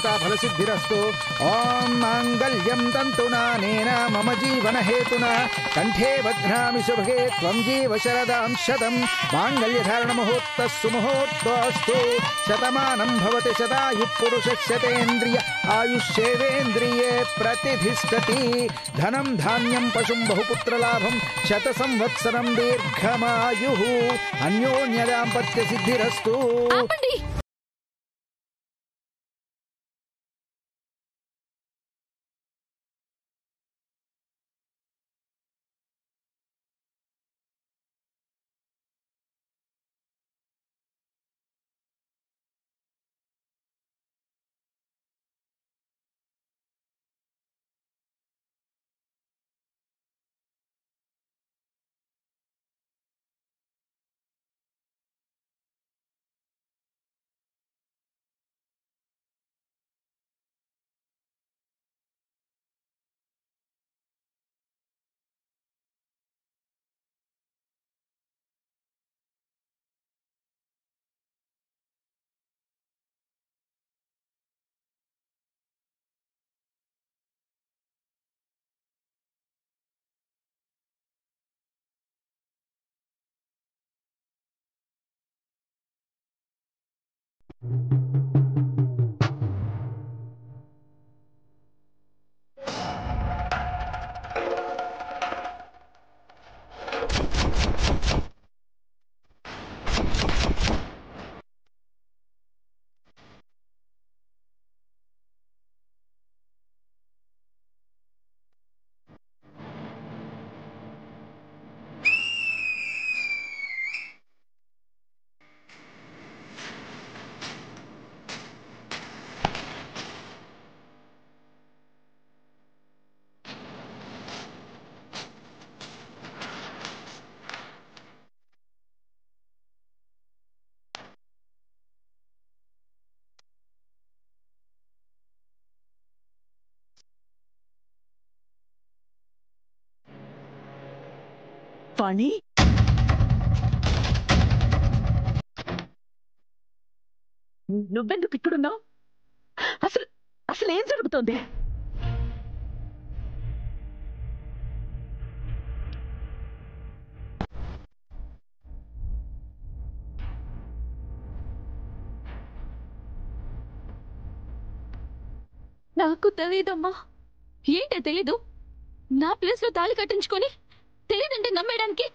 सर्वदा फलसिद्धिरस्तु। ओम मांगल्यं तन्तुनानेन मम जीवन हेतुना कंठे बध्नामि शुभगे त्वं जीव शरदां शतं। मांगल्यधारण मुहूर्तः सुमुहूर्तोऽस्तु। शतमानं भवति शतायुः पुरुषस्य शतेन्द्रिय आयुष्येवेन्द्रिये प्रतिष्ठति। धनं धान्यं पशुं बहुपुत्रलाभं शतसंवत्सरं दीर्घमायुः। अन्योन्यदाम्पत्य सिद्धिरस्तु। వాణి, నువ్వెందుకు ఇక్కడున్నావు? అసలు అసలు ఏం జరుగుతోంది? నాకు తెలియదమ్మా. ఏంటో తెలీదు. నా ప్లేస్ లో తాళి కట్టించుకొని తెలియదంటే నమ్మేయడానికి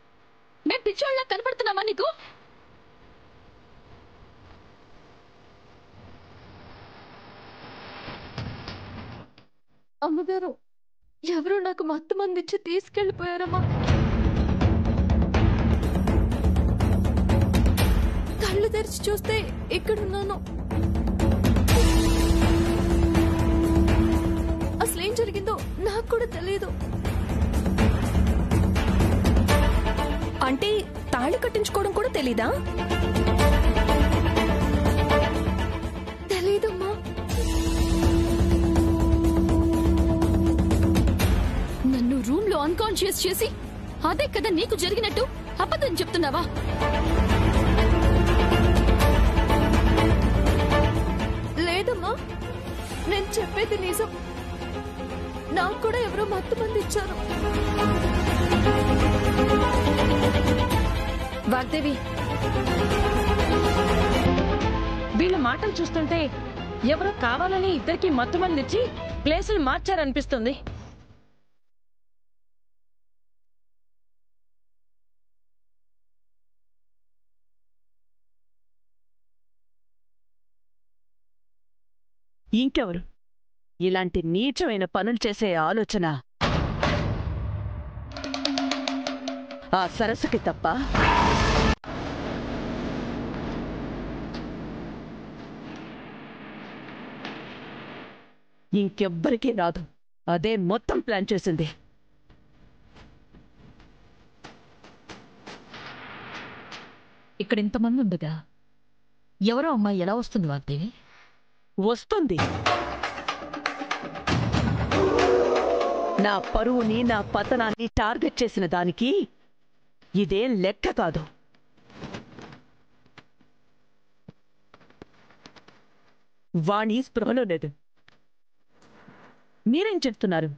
మేము పిచ్చోళ్ళ కనపడుతున్నామా నీకు? అమ్మగారు, ఎవరో నాకు మత్తు మందిచ్చి తీసుకెళ్ళిపోయారమ్మా. కళ్ళు తెరిచి చూస్తే ఇక్కడున్నాను. అసలేం జరిగిందో నాకు కూడా తెలియదు. అంటే తాళి కట్టించుకోవడం కూడా తెలీదా? తెలీదమ్మా. నన్ను రూమ్ లో అన్కాన్షియస్ చేసి అదే కదా నీకు జరిగినట్టు అబద్ధం చెప్తున్నావా? లేదమ్మా, నేను చెప్పేది నిజం. నాకు కూడా ఎవరో మత్తు మంది ఇచ్చారు. వాగ్దేవి, వీళ్ళ మాటలు చూస్తుంటే ఎవరో కావాలని ఇద్దరికి మత్తు మందిచ్చి ప్లేసులు మార్చారనిపిస్తుంది. ఇంకెవరు ఇలాంటి నీచమైన పనులు చేసే ఆలోచన ఆ సరస్సుకి తప్ప ఇంకెవ్వరికీ రాదు. అదే మొత్తం ప్లాన్ చేసింది. ఇక్కడ ఇంతమంది ఉండగా ఎవరో అమ్మాయి ఎలా వస్తుంది వాగ్దేవి? వస్తుంది. నా పరువుని, నా పతనాన్ని టార్గెట్ చేసిన దానికి ఇదేం లెక్క కాదు. వాణి స్పృహలో లేదు. మీరేం చెప్తున్నారు?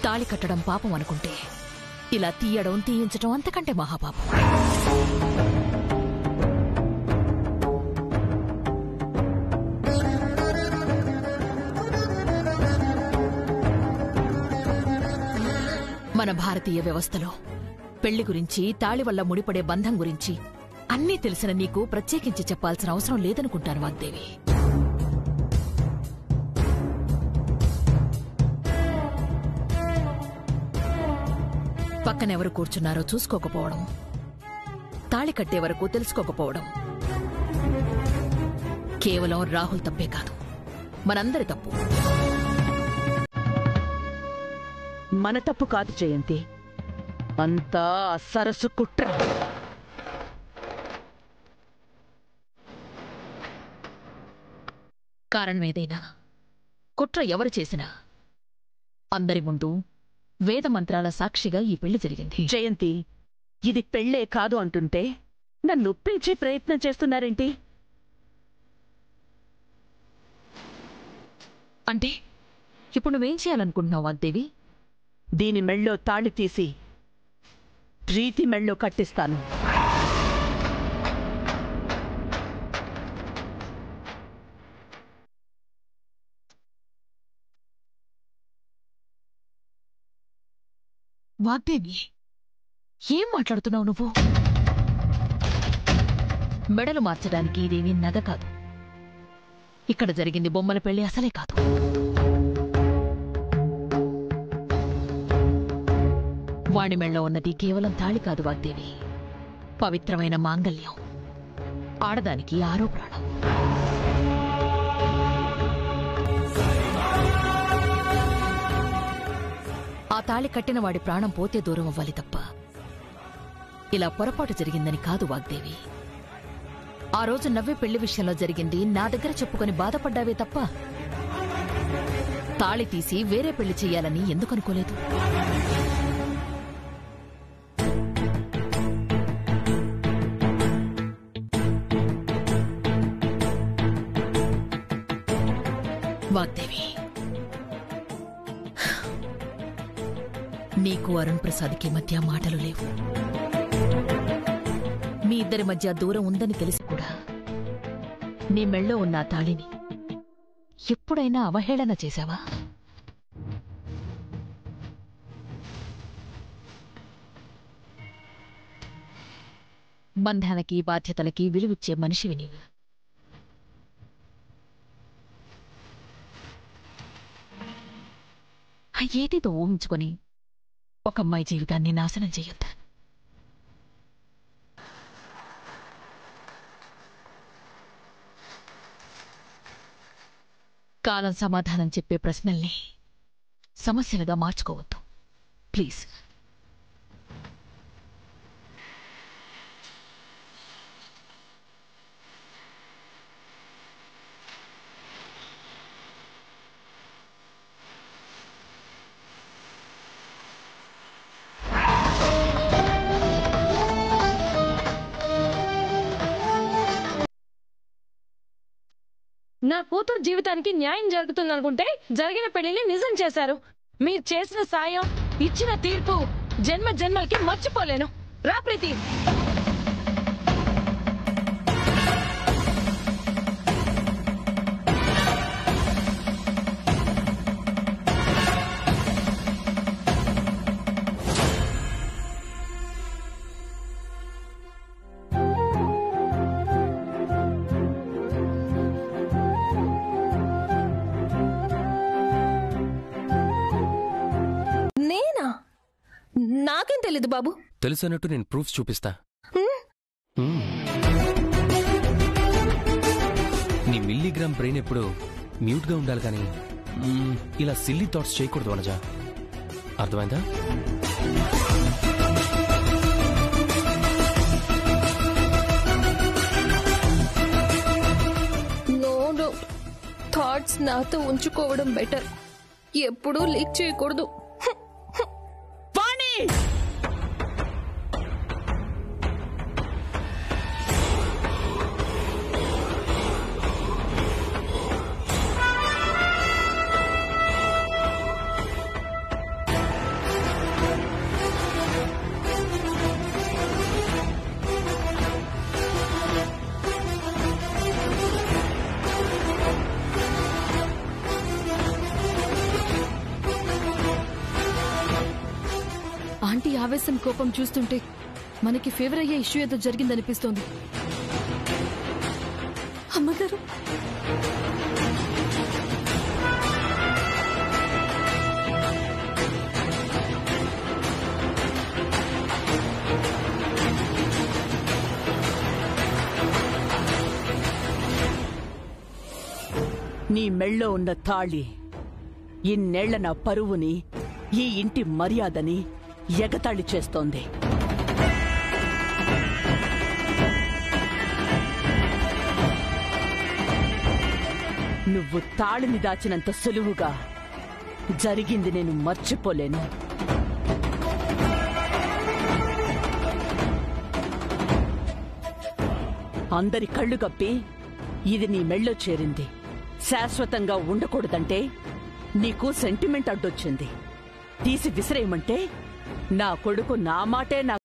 తాళి కట్టడం పాపం అనుకుంటే ఇలా తీయడం తీయించడం అంతకంటే మహాపాపం. మన భారతీయ వ్యవస్థలో పెళ్లి గురించి, తాళి వల్ల ముడిపడే బంధం గురించి అన్నీ తెలిసిన నీకు ప్రత్యేకించి చెప్పాల్సిన అవసరం లేదనుకుంటాను వాగ్దేవి. పక్కనెవరు కూర్చున్నారో చూసుకోకపోవడం, తాళి కట్టే వరకు తెలుసుకోకపోవడం కేవలం రాహుల్ తప్పే కాదు, మనందరి తప్పు. మన తప్పు కాదు జయంతి, అంతా సరస్సు కుట్ర. కారణం ఏదైనా, కుట్ర ఎవరు చేసినా అందరి ముందు వేద మంత్రాల సాక్షిగా ఈ పెళ్లి జరిగింది. జయంతి, ఇది పెళ్లే కాదు అంటుంటే నన్ను ఒప్పించే ప్రయత్నం చేస్తున్నారేంటి? అంటే ఇప్పుడు నువ్వేం చేయాలనుకుంటున్నావు వాగ్దేవి? దీని మెళ్ళో తాళి తీసి ప్రీతి మెళ్ళో కట్టిస్తాను. వాగ్దేవి, ఏం మాట్లాడుతున్నావు నువ్వు? మెడలు మార్చడానికి ఇదేమీ నగ కాదు. ఇక్కడ జరిగింది బొమ్మల పెళ్లి అసలే కాదు. వాణి మెళ్ళో ఉన్నది కేవలం తాళి కాదు వాగ్దేవి, పవిత్రమైన మాంగల్యం. ఆడదానికి ఆరో ప్రాణం. ఆ తాళి కట్టిన వాడి ప్రాణం పోతే దూరం అవ్వాలి తప్ప ఇలా పొరపాటు జరిగిందని కాదు వాగ్దేవి. ఆ రోజు నవ్వే పెళ్లి విషయంలో జరిగింది నా దగ్గర చెప్పుకొని బాధపడ్డావే తప్ప తాళి తీసి వేరే పెళ్లి చెయ్యాలని ఎందుకనుకోలేదు. వాగ్దేవి, నీకు అరుణ్ ప్రసాద్కి మధ్య మాటలు లేవు. మీ ఇద్దరి మధ్య దూరం ఉందని తెలిసి కూడా నీ మెళ్ళో ఉన్న ఆ తాళిని ఎప్పుడైనా అవహేళన చేశావా? బంధానికి, బాధ్యతలకి విలువిచ్చే మనిషివి నీవు. ఏటితో ఊహించుకొని ఒక అమ్మాయి జీవితాన్ని నాశనం చెయ్యొద్దు. కాలం సమాధానం చెప్పే ప్రశ్నల్ని సమస్యలుగా మార్చుకోవద్దు ప్లీజ్. నా కూతురు జీవితానికి న్యాయం జరుగుతుందనుకుంటే జరిగిన పెళ్లిని నిజం చేశారు. మీరు చేసిన సాయం, ఇచ్చిన తీర్పు జన్మ జన్మలకి మర్చిపోలేను. రా ప్రీతి. తెలీదు బాబు. తెలుసన్నట్టు నేను ప్రూఫ్స్ చూపిస్తా. నీ మిల్లీగ్రామ్ బ్రెయిన్ ఎప్పుడు మ్యూట్ గా ఉండాలి కానీ ఇలా సిల్లీ థాట్స్ చేయకూడదు వనజ. అర్థమైందా? నో, థాట్స్ నాతో ఉంచుకోవడం బెటర్. ఎప్పుడూ లీక్ చేయకూడదు. ఆంటీ ఆవేశం కోపం చూస్తుంటే మనకి ఫేవర్ అయ్యే ఇష్యూ ఏదో జరిగిందనిపిస్తోంది. అమ్మగారు, నీ మెళ్ళో ఉన్న తాళి ఇన్నేళ్ల నా పరువుని, ఈ ఇంటి మర్యాదని ఎగతాళి చేస్తోంది. నువ్వు తాళిని దాచినంత సులువుగా జరిగింది నేను మర్చిపోలేను. అందరి కళ్ళు కప్పి ఇది నీ మెళ్ళో చేరింది. శాశ్వతంగా ఉండకూడదంటే నీకు సెంటిమెంట్ అడ్డొచ్చింది. తీసి విసిరేయమంటే నా కొడుకు నా మాటే నా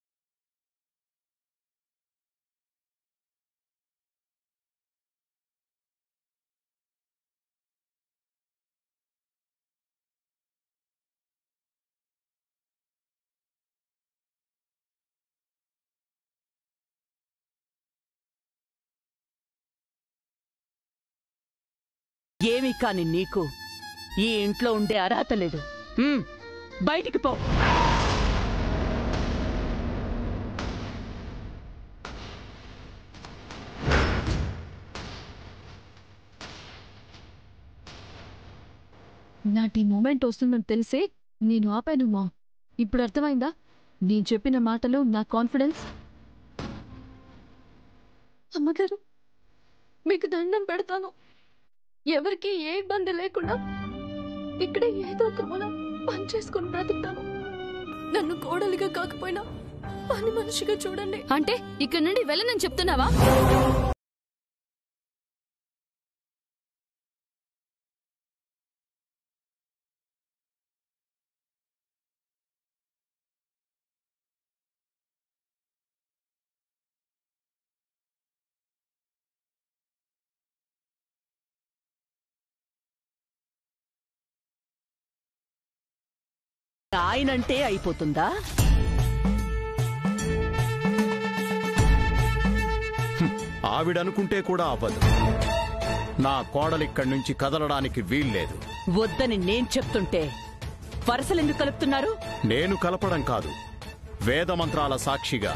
ఏమీ కాని నీకు ఈ ఇంట్లో ఉండే అర్హత లేదు. బయటికి పో. నాటి మూమెంట్ వస్తుందని తెలిసే నేను ఆపాను మా. ఇప్పుడు అర్థమైందా నేను చెప్పిన మాటలు, నా కాన్ఫిడెన్స్? అమ్మగారు, మీకు దండం పెడతాను. ఎవరికి ఏ ఇబ్బంది లేకుండా ఇక్కడే ఏదో ఒక మూలం పని చేసుకుని బ్రతుకుతాను. నన్ను కోడలిగా కాకపోయినా పని మనిషిగా చూడండి. అంటే ఇక్కడ నుండి వెళ్ళనని చెప్తున్నావా? ఆయనంటే అయిపోతుందా? ఆవిడనుకుంటే కూడా అవ్వదు. నా కోడలిక్కడి నుంచి కదలడానికి వీల్లేదు. వద్దని నేను చెప్తుంటే వరసలెందుకు కలుపుతున్నారు? నేను కలపడం కాదు, వేదమంత్రాల సాక్షిగా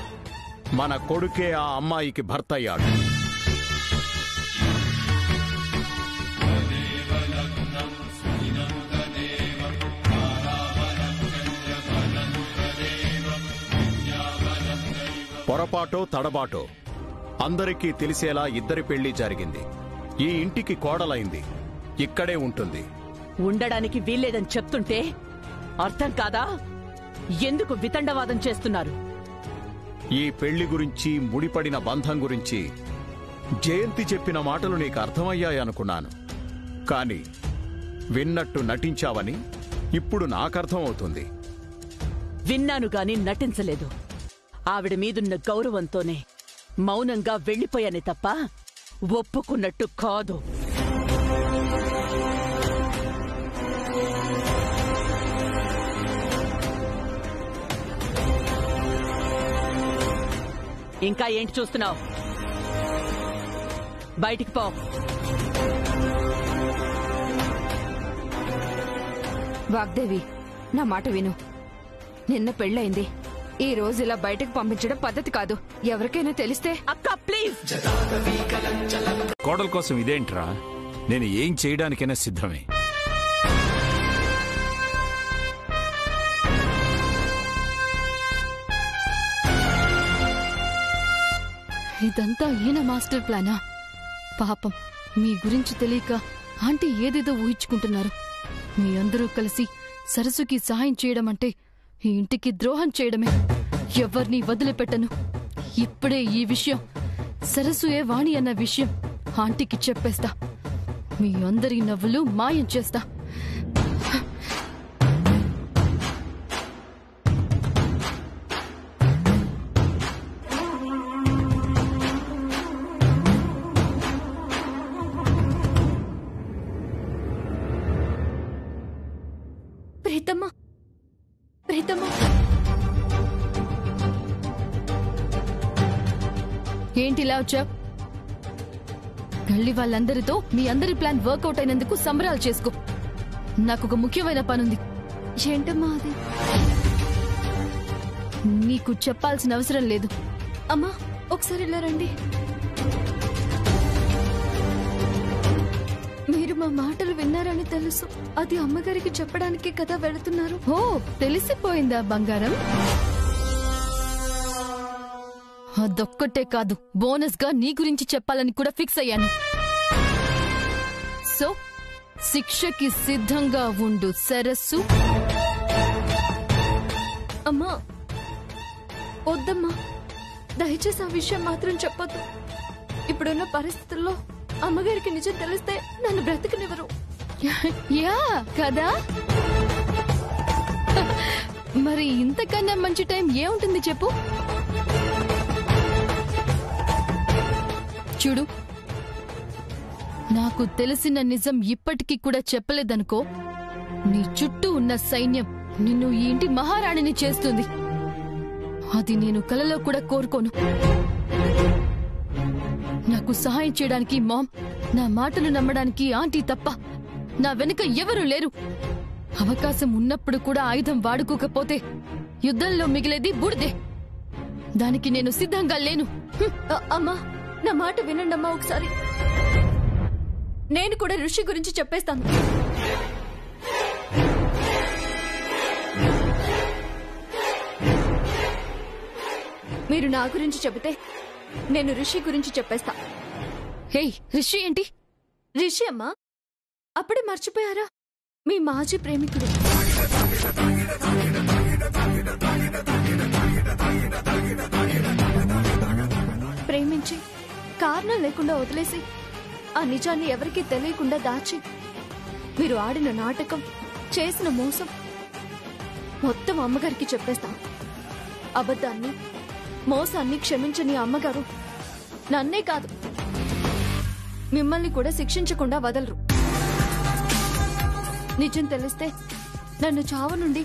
మన కొడుకే ఆ అమ్మాయికి భర్తయ్యాడు. పొరపాటో తడబాటో అందరికీ తెలిసేలా ఇద్దరి పెళ్లి జరిగింది. ఈ ఇంటికి కోడలైంది, ఇక్కడే ఉంటుంది. ఉండడానికి వీల్లేదని చెప్తుంటే అర్థం కాదా? ఎందుకు వితండవాదం చేస్తున్నారు? ఈ పెళ్లి గురించి, ముడిపడిన బంధం గురించి జయంతి చెప్పిన మాటలు నీకు అర్థమయ్యాయనుకున్నాను. కాని విన్నట్టు నటించావని ఇప్పుడు నాకర్థం అవుతుంది. విన్నాను గాని నటించలేదు. ఆవిడ మీదున్న గౌరవంతోనే మౌనంగా వెళ్లిపోయానే తప్ప ఒప్పుకున్నట్టు కాదు. ఇంకా ఏంటి చూస్తున్నావు? బయటికి పో. వాగ్దేవి, నా మాట విను. నిన్న పెళ్ళయింది. ఈ రోజు ఇలా బయటకు పంపించడం పద్ధతి కాదు. ఎవరికైనా తెలిస్తే అక్క ప్లీజ్. కోడల కోసం ఇదేంట్రా? నేను ఏం చేయడానికైనా సిద్ధమే. ఇదంతా ఈయన మాస్టర్ ప్లానా? పాపం మీ గురించి తెలియక ఆంటీ ఏదేదో ఊహించుకుంటున్నారు. మీ అందరూ కలిసి సరస్సుకి సహాయం చేయడం అంటే ఈ ఇంటికి ద్రోహం చేయడమే. ఎవరిని వదిలిపెట్టను. ఇప్పుడే ఈ విషయం, సరస్సుయే వాణి అన్న విషయం ఆంటీకి చెప్పేస్తా. మీ అందరి నవ్వులు మాయం చేస్తా. ప్రీతమ్మా, ప్రీతమ్మా, ఏంటిలా వచ్చావు? గల్లి వాళ్ళందరితో మీ అందరి ప్లాన్ వర్కౌట్ అయినందుకు సంబరాలు చేసుకో. నాకొక ముఖ్యమైన పనుంది. ఏంటమ్మా అది? నీకు చెప్పాల్సిన అవసరం లేదు. అమ్మా ఒకసారి ఇలా రండి. మీరు మా మాటలు విన్నారని తెలుసు. అది అమ్మగారికి చెప్పడానికే కదా వెళుతున్నారు. ఓ, తెలిసిపోయిందా బంగారం? అదొక్కటే కాదు, బోనస్ గా నీ గురించి చెప్పాలని కూడా ఫిక్స్ అయ్యాను. సో శిక్షకి సిద్ధంగా ఉండు సరస్సు. అమ్మా వద్దమ్మా, దయచేసి ఆ విషయం మాత్రం చెప్పొద్దు. ఇప్పుడున్న పరిస్థితుల్లో అమ్మగారికి నిజం తెలిస్తే నన్ను బ్రతకనివ్వరు. యా కదా? మరి ఇంతకన్నా మంచి టైం ఏముంటుంది చెప్పు? చూడు, నాకు తెలిసిన నిజం ఇప్పటికీ కూడా చెప్పలేదనుకో, నీ చుట్టూ ఉన్న సైన్యం నిన్ను ఈ ఇంటి మహారాణిని చేస్తుంది. అది నేను కలలో కూడా కోరుకోను. నాకు సహాయం చేయడానికి మామ్, నా మాటలు నమ్మడానికి ఆంటీ తప్ప నా వెనుక ఎవరూ లేరు. అవకాశం ఉన్నప్పుడు కూడా ఆయుధం వాడుకోకపోతే యుద్ధంలో మిగిలేది బూడిదే. దానికి నేను సిద్ధంగా లేను. అమ్మా నా మాట వినండమ్మా ఒకసారి. నేను కూడా ఋషి గురించి చెప్పేస్తాను. మీరు నా గురించి చెబితే నేను ఋషి గురించి చెప్పేస్తా. హే, ఋషి ఏంటి? ఋషి అమ్మా, అప్పుడే మర్చిపోయారా? మీ మాజీ ప్రేమికుడు. ప్రేమించి కారణం లేకుండా వదిలేసి ఆ నిజాన్ని ఎవరికీ తెలియకుండా దాచి మీరు ఆడిన నాటకం, చేసిన మోసం మొత్తం అమ్మగారికి చెప్పేస్తాం. అబద్ధాన్ని, మోసాన్ని క్షమించని అమ్మగారు నన్నే కాదు మిమ్మల్ని కూడా శిక్షించకుండా వదలరు. నిజం తెలిస్తే నన్ను చావు నుండి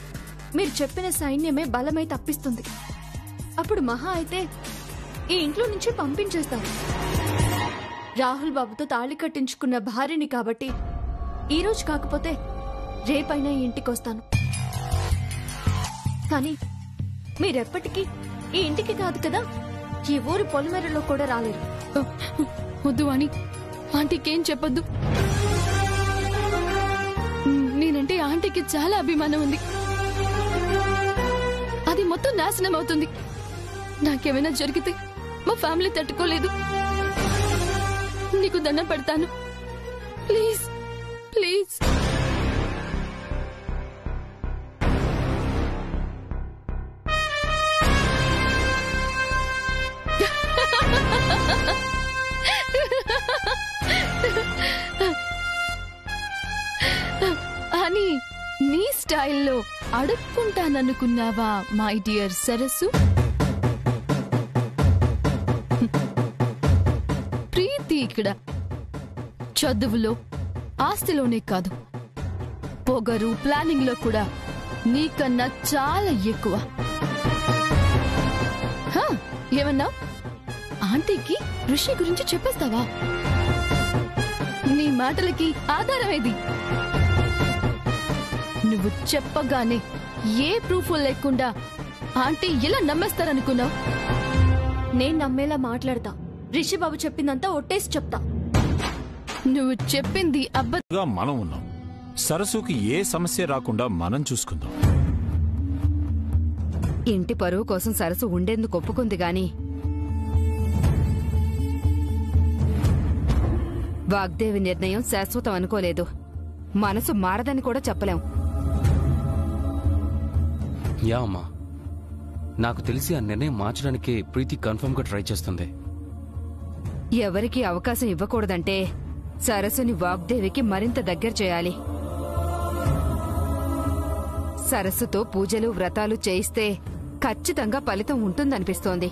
మీరు చెప్పిన సైన్యమే బలమై తప్పిస్తుంది. అప్పుడు మహా అయితే ఈ ఇంట్లో నుంచి పంపించేస్తారు. రాహుల్ బాబుతో తాళి కట్టించుకున్న భార్యని కాబట్టి ఈ రోజు కాకపోతే రేపైనా ఇంటికొస్తాను. కానీ మీరెప్పటికీ ఈ ఇంటికి కాదు కదా, ఈ ఊరు పొలిమేరలో కూడా రాలేరు. వద్దు అని ఆంటీకేం చెప్పొద్దు. నేనంటే ఆంటీకి చాలా అభిమానం ఉంది. అది మొత్తం నాశనం అవుతుంది. నాకేమైనా జరిగితే మా ఫ్యామిలీ తట్టుకోలేదు. నీకు దండం పెడతాను, ప్లీజ్ ప్లీజ్. అని నీ స్టైల్లో అడుక్కుంటాననుకున్నావా మై డియర్ సరస్సు? ప్రీతి ఇక్కడ చదువులో, ఆస్తిలోనే కాదు, పొగరు, ప్లానింగ్ లో కూడా నీకన్నా చాలా ఎక్కువ. ఏమన్నా ఆంటీకి ఋషి గురించి చెప్పేస్తావా? నీ మాటలకి ఆధారమేది? నువ్వు చెప్పగానే ఏ ప్రూఫ్ లేకుండా ఆంటీ ఎలా నమ్మేస్తారనుకున్నావు? నేను నమ్మేలా మాట్లాడతా. రిషిబాబు చెప్పిందంతా ఒట్టేసి చెప్తా. నువ్వు చెప్పింది అబ్బగా మనం ఉన్నాం. సరస్సుకి ఏ సమస్య రాకుండా మనం చూసుకుందాం. ఇంటి పరువు కోసం సరస్సు ఉండేందుకు ఒప్పుకుంది గాని వాగ్దేవి నిర్ణయం శాశ్వతం అనుకోలేదు. మనసు మారదని కూడా చెప్పలేం. యా అమ్మా, నాకు తెలిసి ఆ నిర్ణయం మార్చడానికి ప్రీతి కన్ఫర్మ్ గా ట్రై చేస్తుంది. ఎవరికి అవకాశం ఇవ్వకూడదంటే సరస్సుని వాగ్దేవికి మరింత దగ్గర చేయాలి. సరస్సుతో పూజలు వ్రతాలు చేయిస్తే ఖచ్చితంగా ఫలితం ఉంటుందనిపిస్తోంది.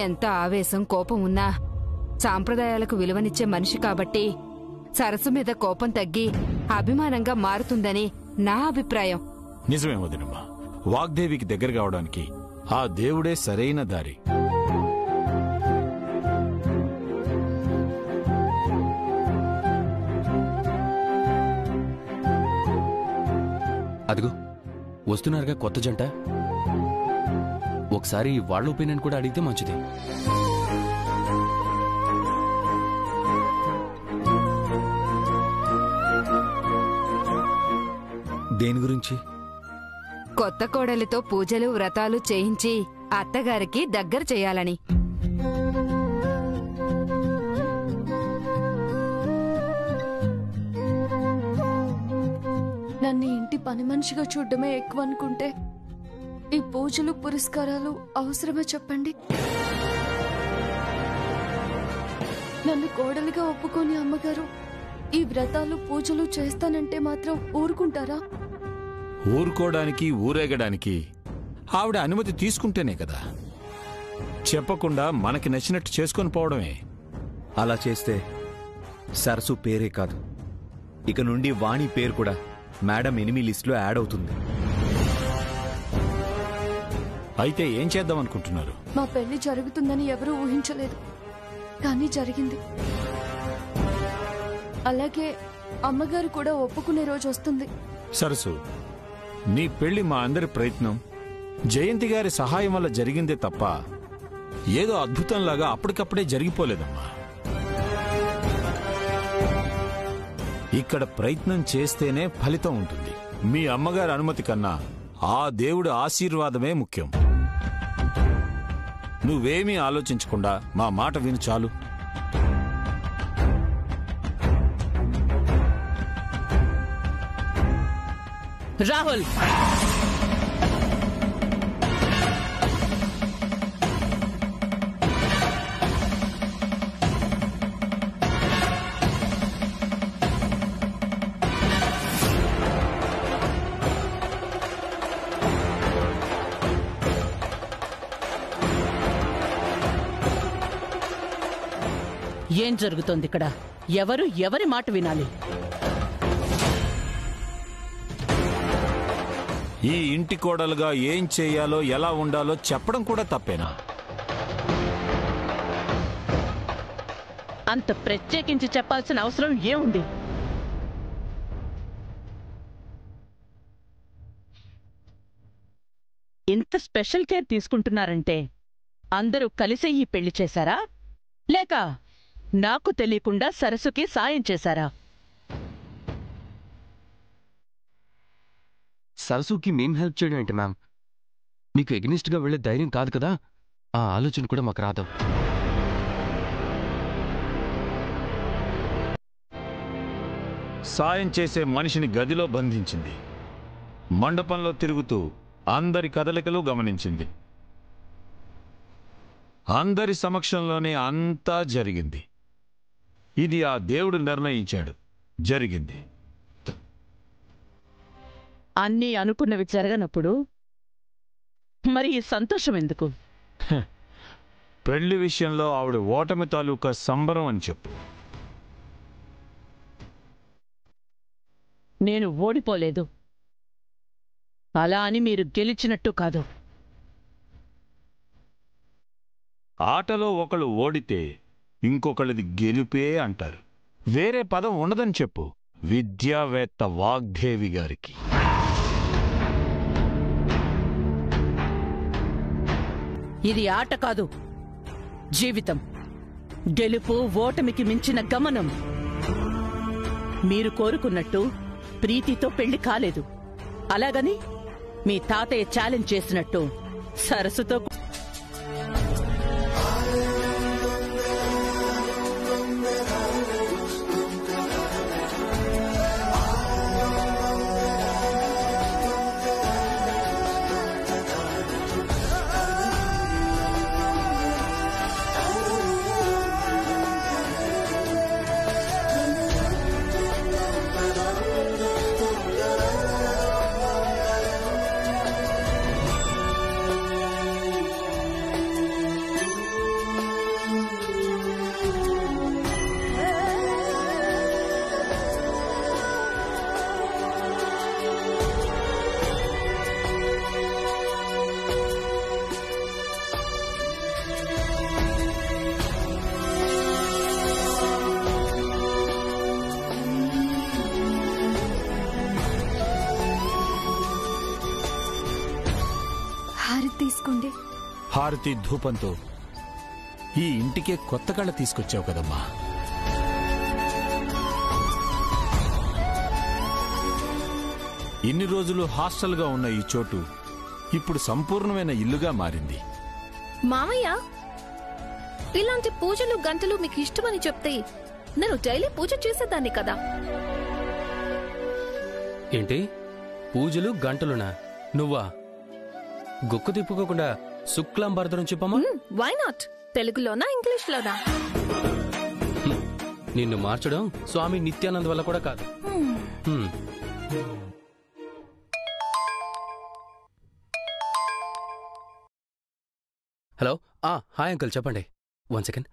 ఎంత ఆవేశం కోపం ఉన్నా సాంప్రదాయాలకు విలువనిచ్చే మనిషి కాబట్టి సరస్సు మీద కోపం తగ్గి అభిమానంగా మారుతుందని నా అభిప్రాయం. నిజమే వదినమ్మా, వాగ్దేవికి దగ్గర కావడానికి ఆ దేవుడే సరైన దారి. అదిగో వస్తున్నారుగా కొత్త జంట. ఒకసారి వాళ్ళ ఒపీనియన్ కూడా అడిగితే మంచిది. దేని గురించి? కొత్త కోడలితో పూజలు వ్రతాలు చేయించి అత్తగారికి దగ్గర చేయాలని. నన్ను ఇంటి పని మనిషిగా చూడడమే ఎక్కువ అనుకుంటే ఈ పూజలు పురస్కారాలు అవసరమే చెప్పండి? నన్ను కోడలిగా ఒప్పుకొని అమ్మగారు ఈ వ్రతాలు పూజలు చేస్తానంటే మాత్రం ఊరుకుంటారా? ఊరుకోవడానికి ఊరేగడానికి ఆవిడ అనుమతి తీసుకుంటేనే కదా. చెప్పకుండా మనకి నచ్చినట్టు చేసుకొని పోవడమే. అలా చేస్తే సరస్సు పేరే కాదు, ఇక నుండి వాణి పేరు కూడా మేడం ఎనిమి లిస్టులో యాడ్ అవుతుంది. అయితే ఏం చేద్దాం అనుకుంటున్నారు? మా పెళ్లి జరుగుతుందని ఎవరూ ఊహించలేదు, కానీ జరిగింది. అలాగే అమ్మగారు కూడా ఒప్పుకునే రోజు వస్తుంది. సరస్సు, నీ పెళ్లి మా అందరి ప్రయత్నం, జయంతి గారి సహాయం వల్ల జరిగిందే తప్ప ఏదో అద్భుతంలాగా అప్పటికప్పుడే జరిగిపోలేదమ్మా. ఇక్కడ ప్రయత్నం చేస్తేనే ఫలితం ఉంటుంది. మీ అమ్మగారి అనుమతి కన్నా ఆ దేవుడి ఆశీర్వాదమే ముఖ్యం. నువ్వేమీ ఆలోచించకుండా మా మాట విను చాలు. రాహుల్, ఏం జరుగుతోంది ఇక్కడ? ఎవరు ఎవరి మాట వినాలి? ఈ ఇంటి కోడలుగా ఏం చేయాలో ఎలా ఉండాలో చెప్పడం కూడా తప్పేనా? అంత ప్రత్యేకించి చెప్పాల్సిన అవసరం ఏముంది? ఇంత స్పెషల్ కేర్ తీసుకుంటున్నారంటే అందరూ కలిసే ఈ పెళ్లి చేశారా, లేక నాకు తెలియకుండా సరస్సుకి సాయం చేశారా? సరస్సుకి మేం హెల్ప్ చేయడం ఏంటి మ్యామ్? మీకు ఎగ్నిస్ట్గా వెళ్లే ధైర్యం కాదు కదా, ఆ ఆలోచన కూడా మాకు రాదు. సాయం చేసే మనిషిని గదిలో బంధించింది, మండపంలో తిరుగుతూ అందరి కదలికలు గమనించింది, అందరి సమక్షంలోనే అంతా జరిగింది. ఇది ఆ దేవుడు నిర్ణయించాడు, జరిగింది. అన్నీ అనుకున్నవి జరగనప్పుడు మరి ఈ సంతోషం ఎందుకు? పెళ్లి విషయంలో ఆవిడ ఓటమి తాలూకా సంబరం అని చెప్పు. నేను ఓడిపోలేదు, అలా అని మీరు గెలిచినట్టు కాదు. ఆటలో ఒకళ్ళు ఓడితే ఇంకొకళ్ళది గెలుపే అంటారు. వేరే పదం ఉండదని చెప్పు విద్యావేత్త వాగ్దేవి గారికి. ఇది ఆట కాదు, జీవితం. గెలుపు ఓటమికి మించిన గమనం. మీరు కోరుకున్నట్టు ప్రీతితో పెళ్లి కాలేదు. అలాగని మీ తాతయ్య ఛాలెంజ్ చేసినట్టు సరస్సుతో తీసుకోండి. హారతి ధూపంతో ఈ ఇంటికే కొత్త కళ తీసుకొచ్చావు కదమ్మా. ఇన్ని రోజులు హాస్టల్గా ఉన్న ఈ చోటు ఇప్పుడు సంపూర్ణమైన ఇల్లుగా మారింది. మామయ్య, ఇలాంటి పూజలు గంటలు మీకు ఇష్టమని చెప్తే నేను డైలీ పూజ చేసేదాన్ని కదా. ఏంటి పూజలు గంటలునా? నువ్వా? గుక్కు తిప్పుకోకుండా శుక్లాం భరతరం చెప్పమ్మా. Why not? తెలుగులోనా ఇంగ్లీష్లోనా? నిన్ను మార్చడం స్వామి నిత్యానంద్ వల్ల కూడా కాదు. హలో, హాయ్ అంకుల్, చెప్పండి. 1 సెకండ్.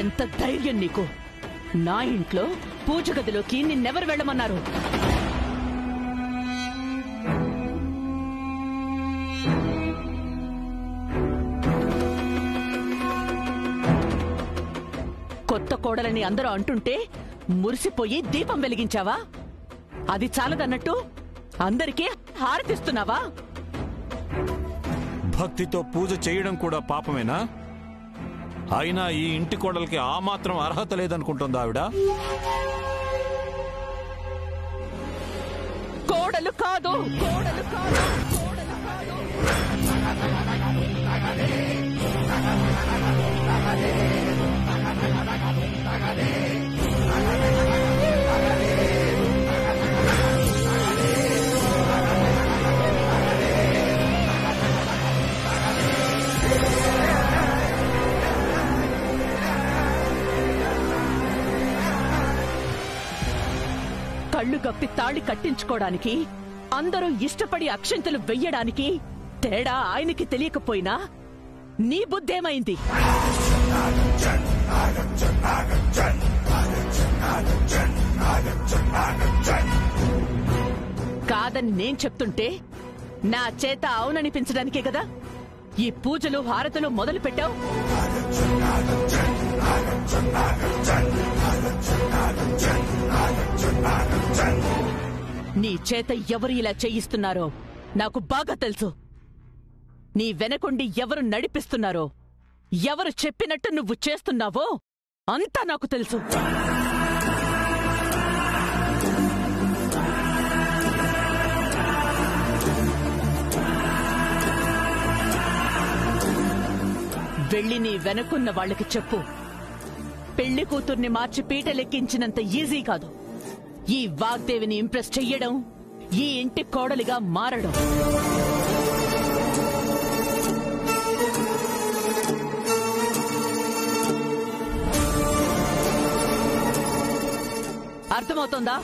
ఎంత ధైర్యం నీకు? నా ఇంట్లో పూజ గదిలోకి నిన్నెవరు వెళ్ళమన్నారు? కొత్త కోడలని అందరూ అంటుంటే మురిసిపోయి దీపం వెలిగించావా? అది చాలదన్నట్టు అందరికీ హారతిస్తున్నావా? భక్తితో పూజ చేయడం కూడా పాపమేనా? అయినా ఈ ఇంటి కోడలికి ఆ మాత్రం అర్హత లేదనుకుంటుందా ఆవిడ? కోడలు కాదు, కోడలు కాదు, కోడలు కాదు. కళ్ళు గప్పి తాళి కట్టించుకోవడానికి, అందరూ ఇష్టపడి అక్షంతలు వెయ్యడానికి తేడా ఆయనకి తెలియకపోయినా నీ బుద్ధేమైంది? కాదని నేను చెప్తుంటే నా చేత అవుననిపించడానికే కదా ఈ పూజలు హారతులు మొదలు పెట్టావు. నీ చేత ఎవరు ఇలా చేయిస్తున్నారో నాకు బాగా తెలుసు. నీ వెనకుండి ఎవరు నడిపిస్తున్నారో, ఎవరు చెప్పినట్టు నువ్వు చేస్తున్నావో అంతా నాకు తెలుసు. వెళ్ళి నీ వెనకున్న వాళ్ళకి చెప్పు, పెళ్లి కూతుర్ని మార్చి పీటలెక్కించినంత ఈజీ కాదు ఈ వాగ్దేవిని ఇంప్రెస్ చెయ్యడం, ఈ ఇంటి కోడలిగా మారడం. అర్థమవుతోందా?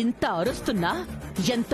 ఇంత అరుస్తున్నా, ఎంత